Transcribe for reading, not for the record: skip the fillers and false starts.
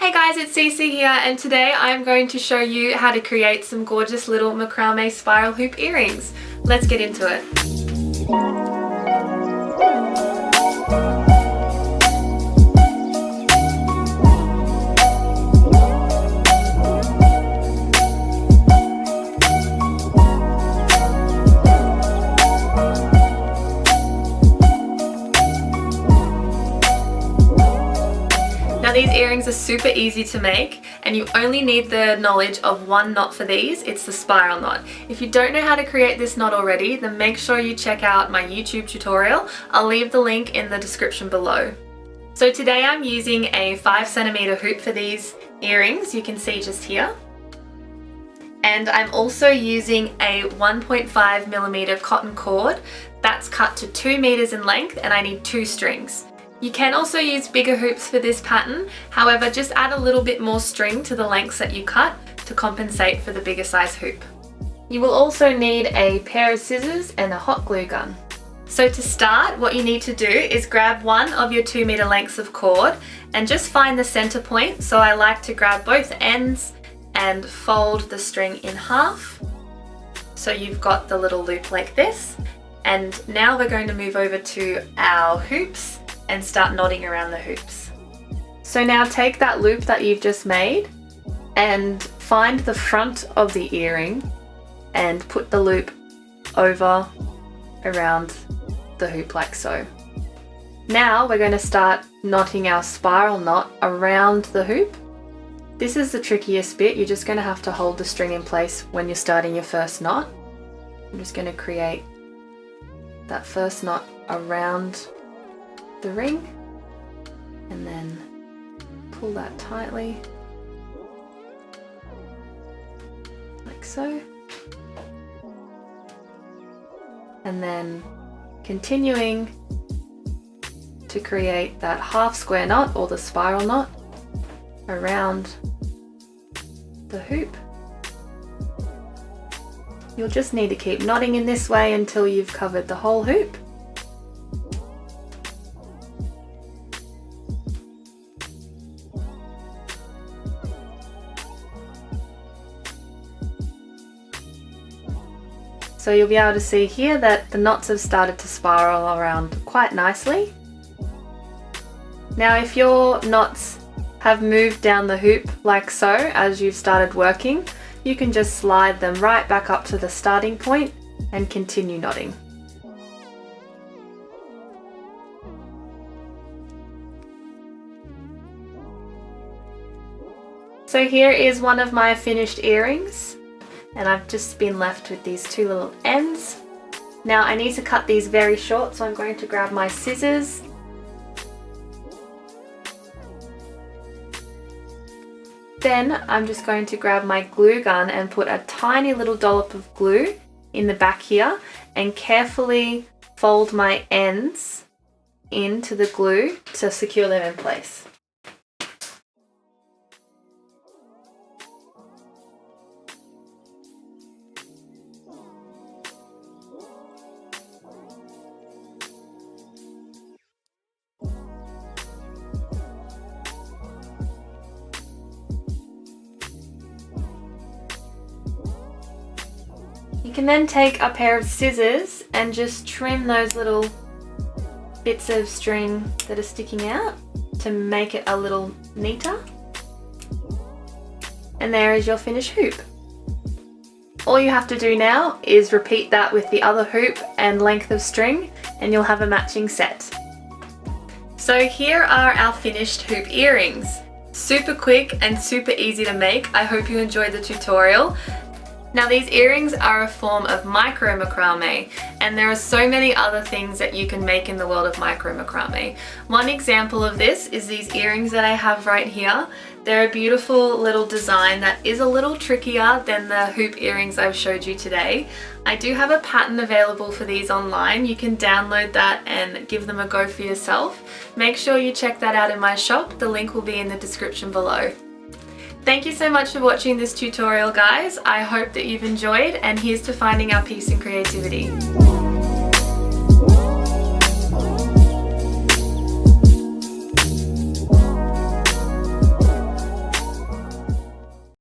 Hey guys, it's Cece here, and today I'm going to show you how to create some gorgeous little macrame spiral hoop earrings. Let's get into it. Now these earrings are super easy to make, and you only need the knowledge of one knot for these. It's the spiral knot. If you don't know how to create this knot already, then make sure you check out my YouTube tutorial. I'll leave the link in the description below. So today I'm using a 5cm hoop for these earrings, you can see just here. And I'm also using a 1.5mm cotton cord that's cut to 2 meters in length, and I need 2 strings. You can also use bigger hoops for this pattern, however just add a little bit more string to the lengths that you cut to compensate for the bigger size hoop. You will also need a pair of scissors and a hot glue gun. So to start, what you need to do is grab one of your 2 meter lengths of cord and just find the center point. So I like to grab both ends and fold the string in half. So you've got the little loop like this. And now we're going to move over to our hoops and start knotting around the hoops. So now take that loop that you've just made and find the front of the earring and put the loop over around the hoop like so. Now we're going to start knotting our spiral knot around the hoop. This is the trickiest bit. You're just going to have to hold the string in place when you're starting your first knot. I'm just going to create that first knot around the ring and then pull that tightly like so, and then continuing to create that half square knot or the spiral knot around the hoop. You'll just need to keep knotting in this way until you've covered the whole hoop. So you'll be able to see here that the knots have started to spiral around quite nicely. Now if your knots have moved down the hoop like so as you've started working, you can just slide them right back up to the starting point and continue knotting. So here is one of my finished earrings. And I've just been left with these 2 little ends. Now I need to cut these very short, so I'm going to grab my scissors. Then I'm just going to grab my glue gun and put a tiny little dollop of glue in the back here and carefully fold my ends into the glue to secure them in place. You can then take a pair of scissors and just trim those little bits of string that are sticking out to make it a little neater. And there is your finished hoop. All you have to do now is repeat that with the other hoop and length of string, and you'll have a matching set. So here are our finished hoop earrings. Super quick and super easy to make. I hope you enjoyed the tutorial. Now these earrings are a form of micro macrame, and there are so many other things that you can make in the world of micro macrame. One example of this is these earrings that I have right here. They're a beautiful little design that is a little trickier than the hoop earrings I've showed you today. I do have a pattern available for these online. You can download that and give them a go for yourself. Make sure you check that out in my shop. The link will be in the description below. Thank you so much for watching this tutorial, guys. I hope that you've enjoyed, and here's to finding our peace and creativity.